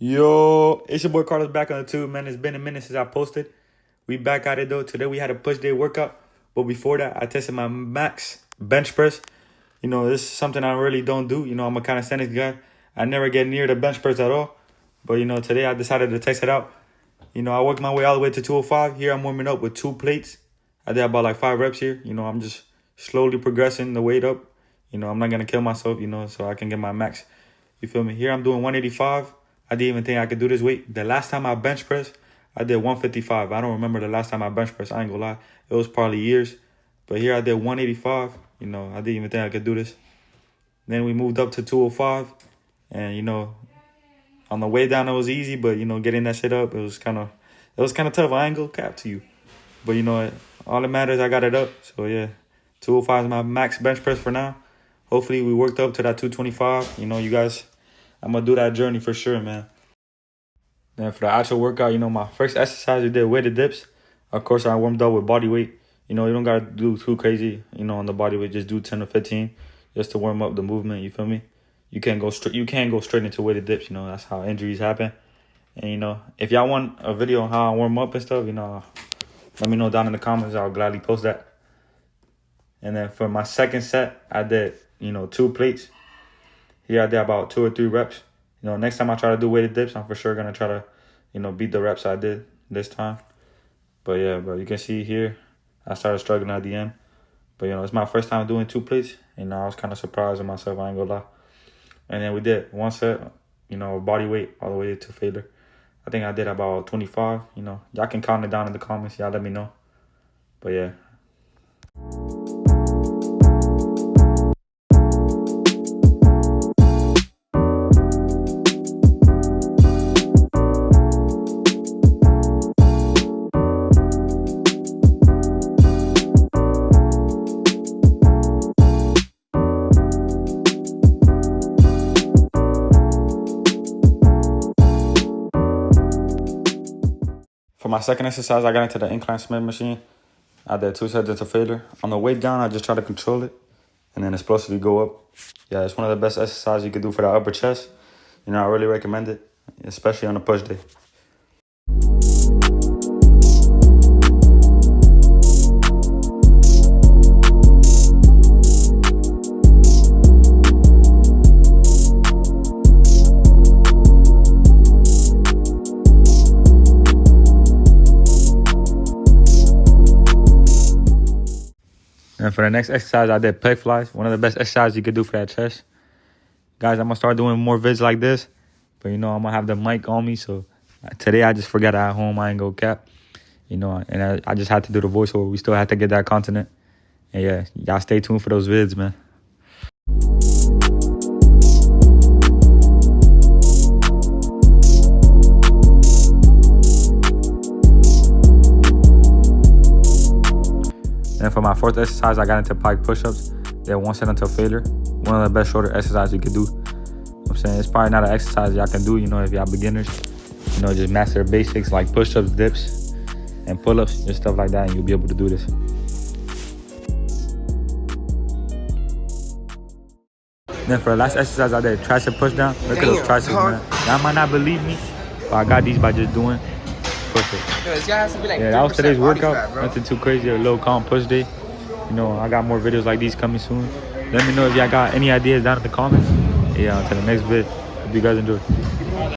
Yo, it's your boy Carlos back on the tube, man. It's been a minute since I posted. We back at it though. Today we had a push day workout. But before that, I tested my max bench press. You know, this is something I really don't do. You know, I'm a calisthenics guy. I never get near the bench press at all. But, you know, today I decided to test it out. You know, I worked my way all the way to 205. Here I'm warming up with 2 plates. I did about like 5 reps here. You know, I'm just slowly progressing the weight up. You know, I'm not going to kill myself, you know, so I can get my max. You feel me? Here I'm doing 185. I didn't even think I could do this weight. The last time I bench pressed, I did 155. I don't remember the last time I bench pressed. I ain't gonna lie. It was probably years. But here I did 185. You know, I didn't even think I could do this. Then we moved up to 205. And, you know, on the way down, it was easy. But, you know, getting that shit up, it was kind of tough. I ain't gonna cap to you. But, you know, all that matters, I got it up. So, yeah, 205 is my max bench press for now. Hopefully, we worked up to that 225. You know, you guys, I'm going to do that journey for sure, man. Then for the actual workout, you know, my first exercise, we did weighted dips. Of course, I warmed up with body weight. You know, you don't got to do too crazy, you know, on the body weight. Just do 10 or 15 just to warm up the movement, you feel me? You can't go straight into weighted dips, you know. That's how injuries happen. And, you know, if y'all want a video on how I warm up and stuff, you know, let me know down in the comments. I'll gladly post that. And then for my second set, I did, you know, 2 plates. Here I did about 2 or 3 reps. You know, next time I try to do weighted dips, I'm for sure going to try to, you know, beat the reps I did this time. But yeah, bro, you can see here, I started struggling at the end. But, you know, it's my first time doing 2 plates. And I was kind of surprised with myself, I ain't gonna lie. And then we did 1 set, you know, body weight all the way to failure. I think I did about 25, you know. Y'all can count it down in the comments. Y'all let me know. But yeah. For my second exercise, I got into the incline Smith machine. I did 2 sets into failure. On the way down, I just try to control it and then explosively go up. Yeah, it's one of the best exercises you can do for the upper chest. You know, I really recommend it, especially on a push day. And for the next exercise, I did pec flies. One of the best exercises you could do for that chest. Guys, I'm going to start doing more vids like this. But, you know, I'm going to have the mic on me. So today I just forgot it at home. I ain't go cap. You know, and I just had to do the voiceover. We still had to get that content. And yeah, y'all stay tuned for those vids, man. And for my fourth exercise, I got into pike push-ups. Did 1 set until failure. One of the best shoulder exercises you could do. You know what I'm saying? It's probably not an exercise y'all can do, you know, if y'all beginners. You know, just master basics like push-ups, dips, and pull-ups, just stuff like that, and you'll be able to do this. Then for the last exercise, I did tricep push-down. Look at those triceps, man. Y'all might not believe me, but I got these by just doing push-ups. Yeah, that was today's workout. Nothing too crazy, a little calm push day. You know, I got more videos like these coming soon. Let me know if y'all got any ideas down in the comments. Yeah, until the next vid. Hope you guys enjoy.